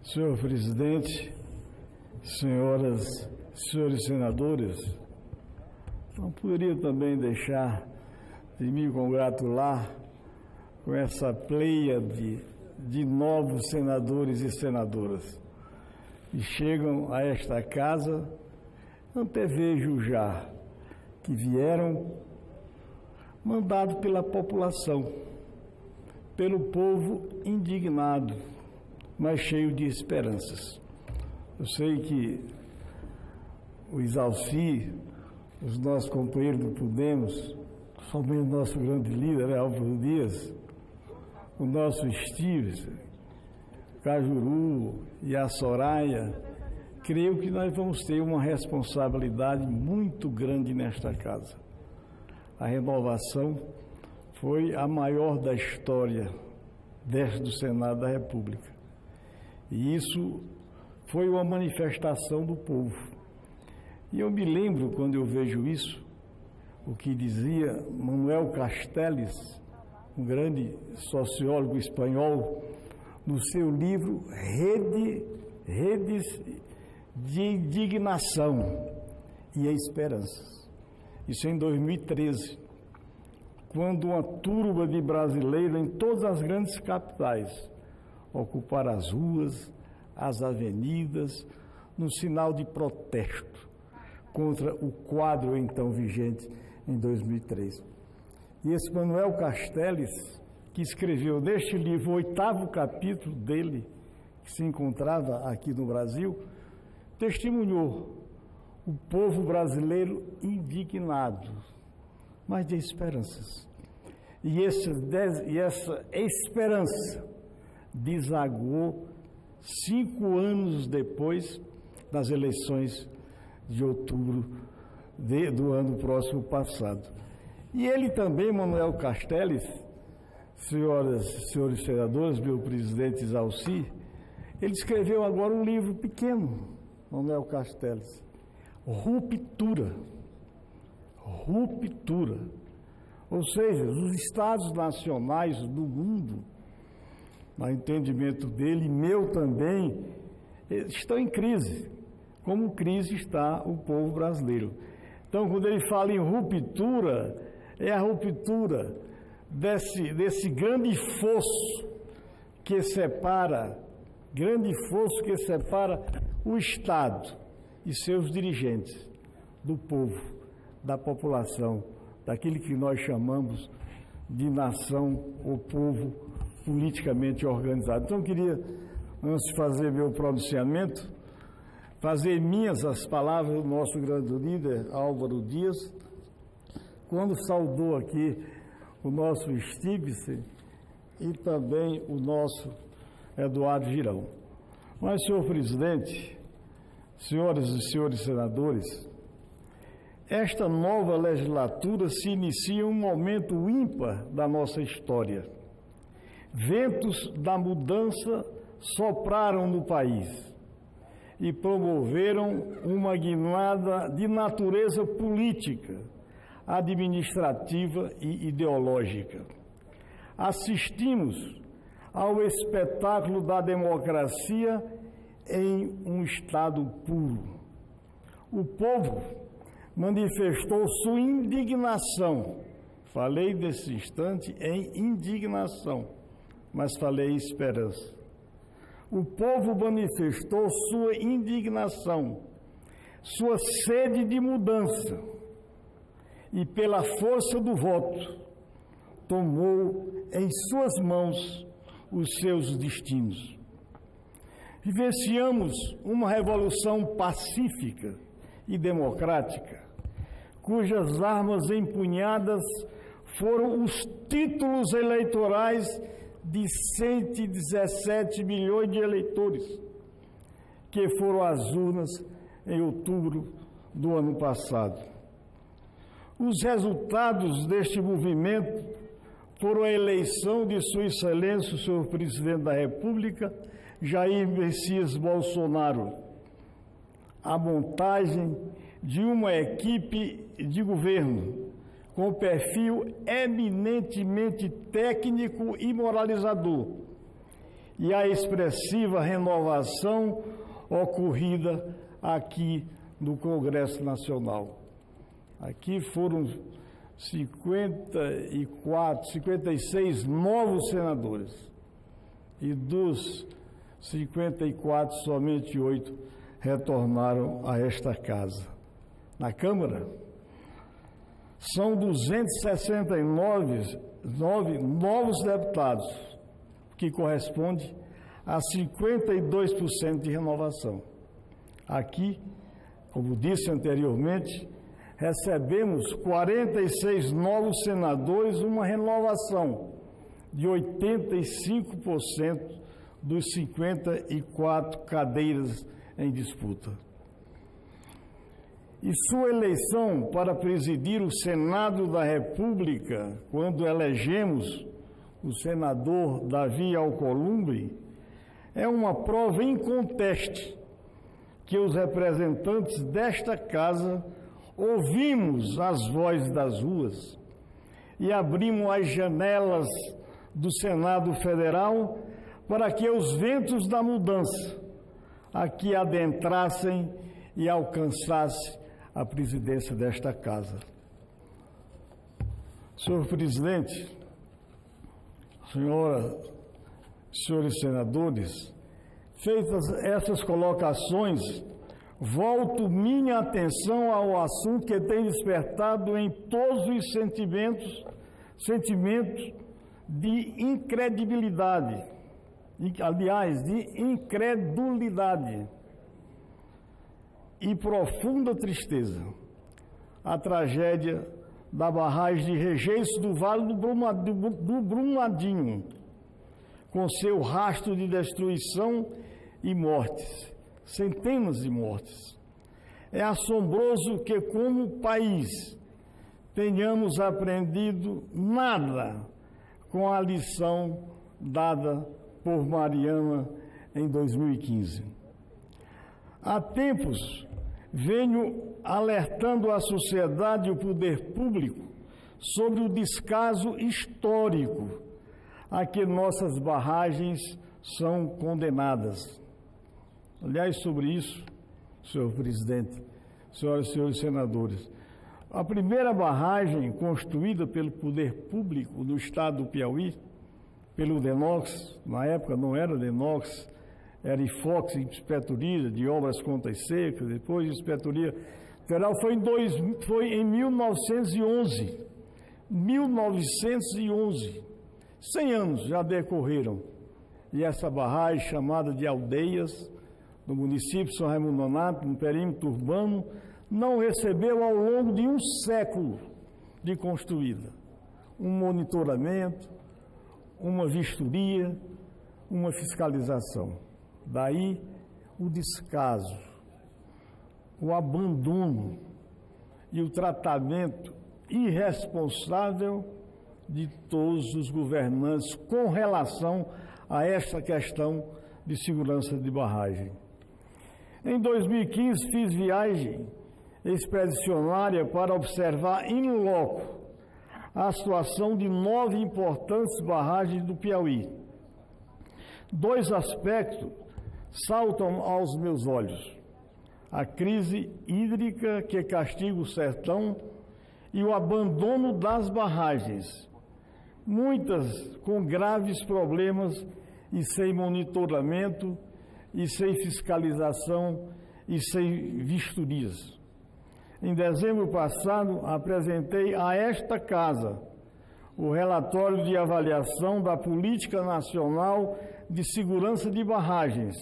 Senhor presidente, senhoras e senhores senadores, não poderia também deixar de me congratular com essa pleia de novos senadores e senadoras que chegam a esta casa. Antevejo já que vieram mandados pela população, pelo povo indignado, mas cheio de esperanças. Eu sei que o Isalci, os nossos companheiros do Podemos, somente o nosso grande líder, Álvaro Dias, o nosso Stives, Cajuru e a Soraya, creio que nós vamos ter uma responsabilidade muito grande nesta casa. A renovação foi a maior da história desde o Senado da República. E isso foi uma manifestação do povo. E eu me lembro, quando eu vejo isso, o que dizia Manuel Castells, um grande sociólogo espanhol, no seu livro Redes de Indignação e Esperanças. Isso em 2013, quando uma turba de brasileiros em todas as grandes capitais ocuparam as ruas, as avenidas, no sinal de protesto contra o quadro então vigente em 2003. E esse Manuel Castells, que escreveu neste livro o 8º capítulo dele, que se encontrava aqui no Brasil, testemunhou o povo brasileiro indignado, mas de esperanças. E essa esperança desaguou 5 anos depois das eleições de outubro do ano próximo passado. E ele também, Manuel Castells, senhoras e senhores senadores, meu presidente Isalci, ele escreveu agora um livro pequeno, Manuel Castells, Ruptura. Ruptura. Ou seja, os estados nacionais do mundo, no entendimento dele, e meu também, estão em crise, como crise está o povo brasileiro. Então, quando ele fala em ruptura, é a ruptura desse grande fosso que separa o Estado e seus dirigentes do povo, da população, daquilo que nós chamamos de nação ou povo politicamente organizado. Então, eu queria, antes de fazer meu pronunciamento, fazer minhas as palavras do nosso grande líder, Álvaro Dias, quando saudou aqui o nosso Stives e também o nosso Eduardo Girão. Mas, senhor presidente, senhoras e senhores senadores, esta nova legislatura se inicia em um momento ímpar da nossa história. Ventos da mudança sopraram no país e promoveram uma guinada de natureza política, administrativa e ideológica. Assistimos ao espetáculo da democracia em um estado puro. O povo manifestou sua indignação. Falei desse instante em indignação, mas falei esperança. O povo manifestou sua indignação, sua sede de mudança, e pela força do voto, tomou em suas mãos os seus destinos. Vivenciamos uma revolução pacífica e democrática, cujas armas empunhadas foram os títulos eleitorais de 117 milhões de eleitores que foram às urnas em outubro do ano passado. Os resultados deste movimento foram a eleição de Sua Excelência, o senhor Presidente da República, Jair Messias Bolsonaro, a montagem de uma equipe de governo com perfil eminentemente técnico e moralizador, e a expressiva renovação ocorrida aqui no Congresso Nacional. Aqui foram 56 novos senadores, e dos 54, somente 8 retornaram a esta casa. Na Câmara, são 269 novos deputados, que corresponde a 52% de renovação. Aqui, como disse anteriormente, recebemos 46 novos senadores, uma renovação de 85% dos 54 cadeiras em disputa. E sua eleição para presidir o Senado da República, quando elegemos o senador Davi Alcolumbre, é uma prova inconteste que os representantes desta casa ouvimos as vozes das ruas e abrimos as janelas do Senado Federal para que os ventos da mudança aqui adentrassem e alcançassem a presidência desta casa. Senhor presidente, senhores senadores, feitas essas colocações, volto minha atenção ao assunto que tem despertado em todos os sentimentos de incredibilidade, aliás, de incredulidade e profunda tristeza, a tragédia da barragem de Regeiço do Vale do Brumadinho, com seu rastro de destruição e mortes, centenas de mortes. É assombroso que, como país, tenhamos aprendido nada com a lição dada por Mariana em 2015. Há tempos, venho alertando a sociedade e o poder público sobre o descaso histórico a que nossas barragens são condenadas. Aliás, sobre isso, senhor presidente, senhoras e senhores senadores, a primeira barragem construída pelo poder público do estado do Piauí, pelo DENOX, na época não era DENOX, era IFOX, Inspetoria de Obras Contas Secas, depois Inspetoria Federal, foi em 1911. 1911. 100 anos já decorreram. E essa barragem, chamada de Aldeias, no município de São Raimundo Nonato, no perímetro urbano, não recebeu ao longo de um século de construída um monitoramento, uma vistoria, uma fiscalização. Daí o descaso, o abandono e o tratamento irresponsável de todos os governantes com relação a esta questão de segurança de barragem. Em 2015, fiz viagem expedicionária para observar in loco a situação de 9 importantes barragens do Piauí. 2 aspectos saltam aos meus olhos: a crise hídrica que castiga o sertão e o abandono das barragens, muitas com graves problemas e sem monitoramento, e sem fiscalização e sem vistorias. Em dezembro passado, apresentei a esta casa o relatório de avaliação da Política Nacional de Segurança de Barragens,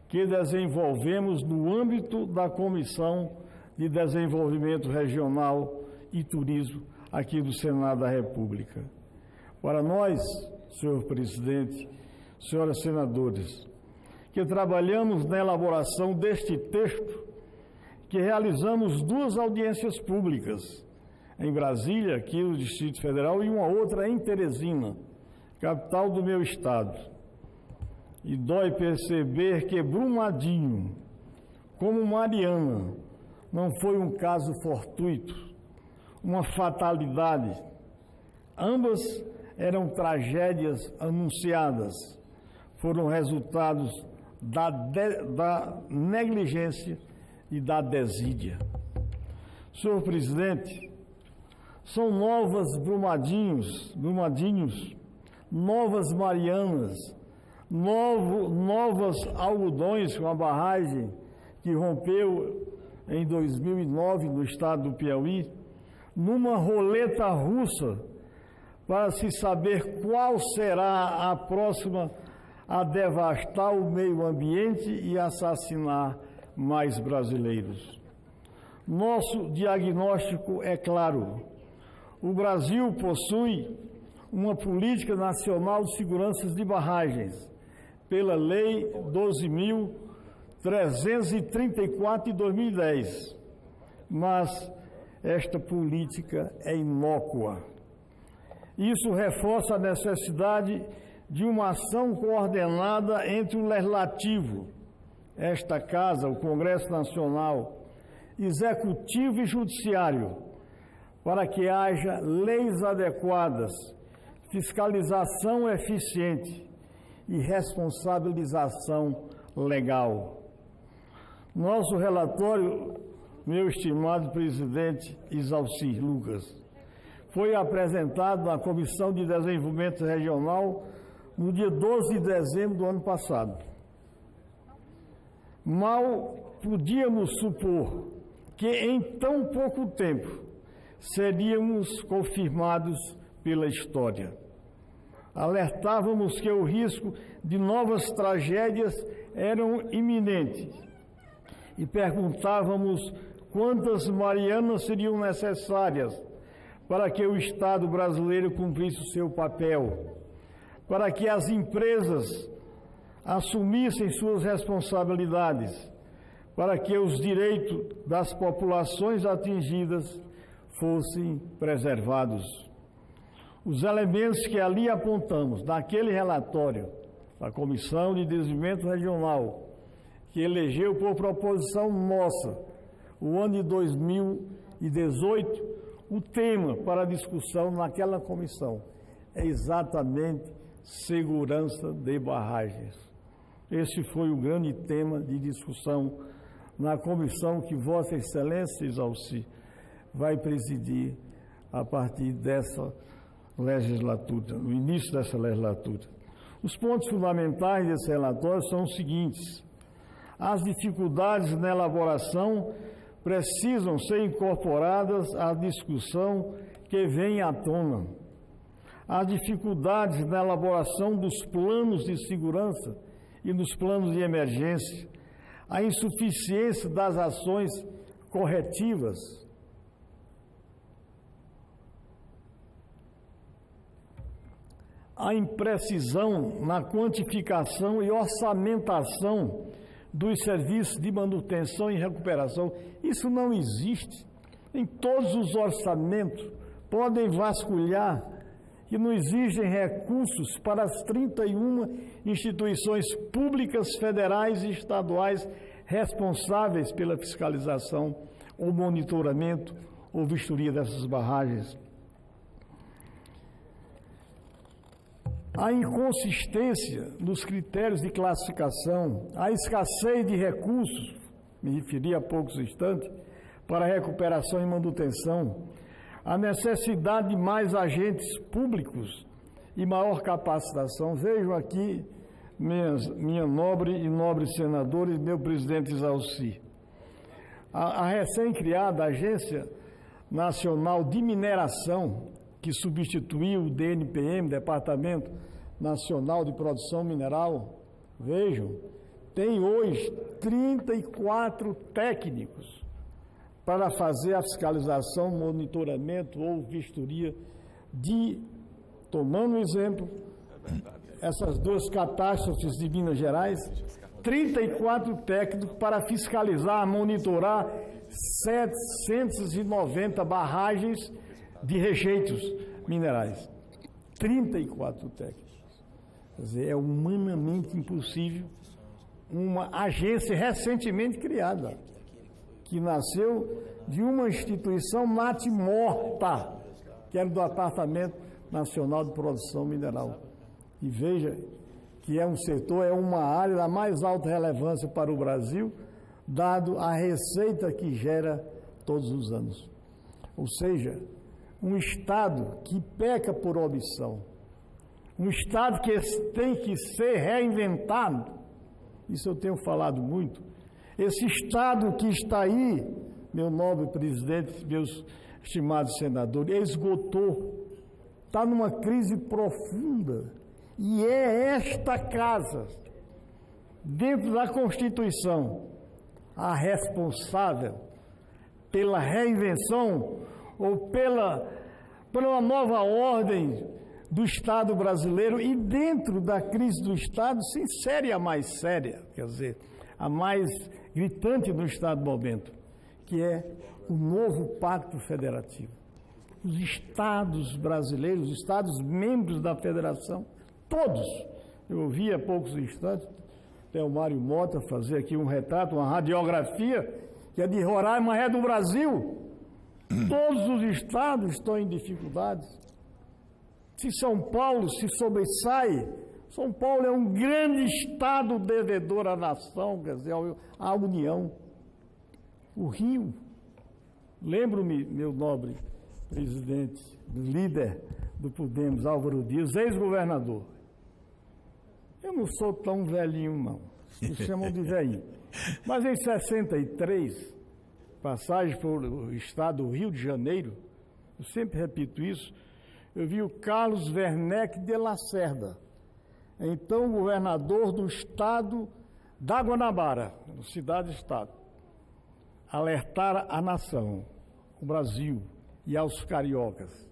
que desenvolvemos no âmbito da Comissão de Desenvolvimento Regional e Turismo aqui do Senado da República. Para nós, senhor presidente, senhoras senadores, que trabalhamos na elaboração deste texto, que realizamos 2 audiências públicas, em Brasília, aqui no Distrito Federal, e uma outra em Teresina, capital do meu estado. E dói perceber que Brumadinho, como Mariana, não foi um caso fortuito, uma fatalidade. Ambas eram tragédias anunciadas, foram resultados da negligência e da desídia. Senhor presidente, são novas Brumadinhos, novas Marianas, novas Algodões, com a barragem que rompeu em 2009 no estado do Piauí, numa roleta russa para se saber qual será a próxima a devastar o meio ambiente e assassinar mais brasileiros. Nosso diagnóstico é claro. O Brasil possui uma política nacional de segurança de barragens, pela Lei 12.334 de 2010, mas esta política é inócua. Isso reforça a necessidade de uma ação coordenada entre o Legislativo, esta Casa, o Congresso Nacional, Executivo e Judiciário, para que haja leis adequadas, fiscalização eficiente e responsabilização legal. Nosso relatório, meu estimado presidente Isalci Lucas, foi apresentado na Comissão de Desenvolvimento Regional no dia 12 de dezembro do ano passado. Mal podíamos supor que em tão pouco tempo seríamos confirmados pela história. Alertávamos que o risco de novas tragédias eram iminentes e perguntávamos quantas Marianas seriam necessárias para que o Estado brasileiro cumprisse o seu papel, para que as empresas assumissem suas responsabilidades, para que os direitos das populações atingidas fossem preservados. Os elementos que ali apontamos, naquele relatório da Comissão de Desenvolvimento Regional, que elegeu por proposição nossa, o ano de 2018, o tema para discussão naquela comissão é exatamente segurança de barragens. Esse foi o grande tema de discussão na comissão que Vossa Excelência, Isalci, vai presidir a partir dessa legislatura, no início dessa legislatura. Os pontos fundamentais desse relatório são os seguintes: as dificuldades na elaboração precisam ser incorporadas à discussão que vem à tona. As dificuldades na elaboração dos planos de segurança e dos planos de emergência, a insuficiência das ações corretivas, a imprecisão na quantificação e orçamentação dos serviços de manutenção e recuperação. Isso não existe. Em todos os orçamentos podem vasculhar que não existem recursos para as 31 instituições públicas, federais e estaduais responsáveis pela fiscalização, ou monitoramento, ou vistoria dessas barragens. A inconsistência nos critérios de classificação, a escassez de recursos, me referi há poucos instantes, para recuperação e manutenção, a necessidade de mais agentes públicos e maior capacitação. Vejo aqui minha nobre e nobre senadora e meu presidente Isalci. A recém-criada Agência Nacional de Mineração, que substituiu o DNPM, Departamento Nacional de Produção Mineral, vejam, tem hoje 34 técnicos para fazer a fiscalização, monitoramento ou vistoria tomando exemplo, essas duas catástrofes de Minas Gerais, 34 técnicos para fiscalizar, monitorar 790 barragens de rejeitos minerais. 34 técnicos. Quer dizer, é humanamente impossível uma agência recentemente criada, que nasceu de uma instituição natimorta, que era do Departamento Nacional de Produção Mineral. E veja que é um setor, é uma área da mais alta relevância para o Brasil, dado a receita que gera todos os anos. Ou seja, um Estado que peca por omissão, um Estado que tem que ser reinventado, isso eu tenho falado muito. Esse Estado que está aí, meu nobre presidente, meus estimados senadores, esgotou, está numa crise profunda, e é esta casa, dentro da Constituição, a responsável pela reinvenção ou pela nova ordem do Estado brasileiro, e dentro da crise do Estado se insere a mais séria, quer dizer, a mais gritante no Estado do momento, que é o novo Pacto Federativo. Os Estados brasileiros, os Estados membros da Federação, todos, eu ouvi há poucos instantes o Mário Mota fazer aqui um retrato, uma radiografia, que é de Roraima, mas é do Brasil. Todos os estados estão em dificuldades. Se São Paulo se sobressai, São Paulo é um grande estado devedor à nação, quer dizer, à União. O Rio, lembro-me, meu nobre presidente, líder do Podemos, Álvaro Dias, ex-governador. Eu não sou tão velhinho, não. Me chamam de velhinho. Mas em 63, passagem pelo estado do Rio de Janeiro, eu sempre repito isso, eu vi o Carlos Werneck de Lacerda, então governador do estado da Guanabara, cidade-estado, alertar a nação, o Brasil e aos cariocas,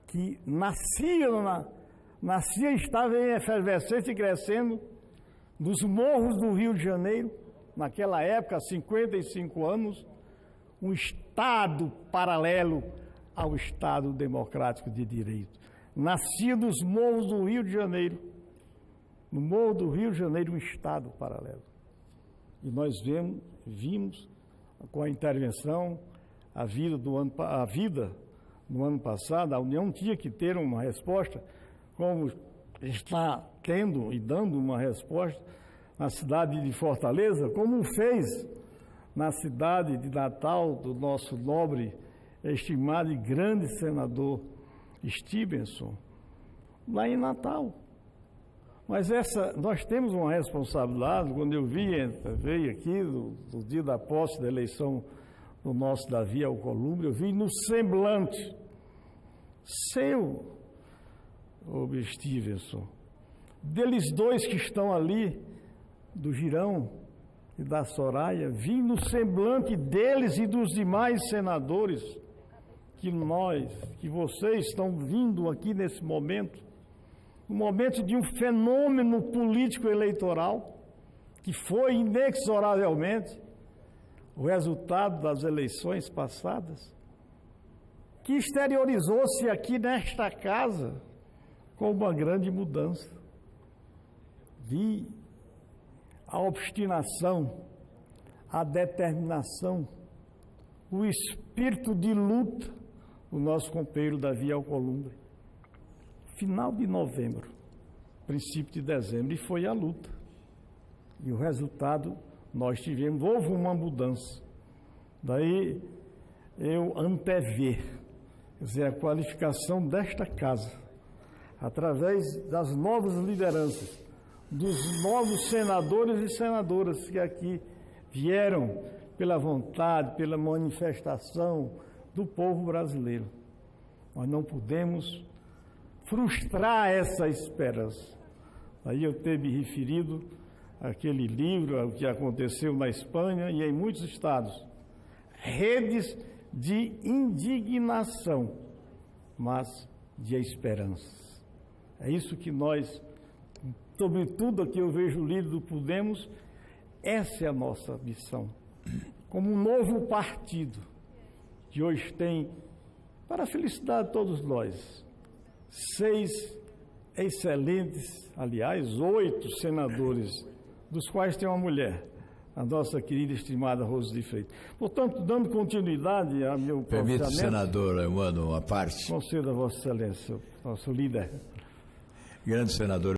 que nascia e estava em efervescência e crescendo dos morros do Rio de Janeiro, naquela época, há 55 anos, um Estado paralelo ao Estado democrático de direito. Nascia dos morros do Rio de Janeiro, no morro do Rio de Janeiro, um Estado paralelo. E nós vimos com a intervenção, a vida no ano passado, a União tinha que ter uma resposta, como está tendo e dando uma resposta na cidade de Fortaleza, como fez na cidade de Natal do nosso nobre, estimado e grande senador Stevenson, lá em Natal. Mas nós temos uma responsabilidade. Quando eu veio aqui no dia da posse da eleição do nosso Davi Alcolumbre, eu vi no semblante seu, Stevenson, deles dois que estão ali, do Girão e da Soraya, vi no semblante deles e dos demais senadores que vocês estão vindo aqui nesse momento, no momento de um fenômeno político eleitoral, que foi inexoravelmente o resultado das eleições passadas, que exteriorizou-se aqui nesta casa com uma grande mudança. Vi a obstinação, a determinação, o espírito de luta do nosso companheiro Davi Alcolumbre. Final de novembro, princípio de dezembro, e foi a luta. E o resultado nós tivemos, houve uma mudança. Daí eu antever, quer dizer, a qualificação desta casa, através das novas lideranças, dos novos senadores e senadoras que aqui vieram pela vontade, pela manifestação do povo brasileiro. Nós não podemos frustrar essa esperança. Aí eu tenho me referido àquele livro, ao que aconteceu na Espanha e em muitos estados. Redes de indignação, mas de esperança. É isso que nós, sobretudo aqui eu vejo o líder do Podemos, essa é a nossa missão. Como um novo partido, que hoje tem, para a felicidade de todos nós, 6 excelentes, aliás, 8 senadores, dos quais tem uma mulher, a nossa querida e estimada Rose de Freitas. Portanto, dando continuidade ao meu pronunciamento... Permite, senador, eu mando uma parte. Conceda a Vossa Excelência, nosso líder. Grande senador.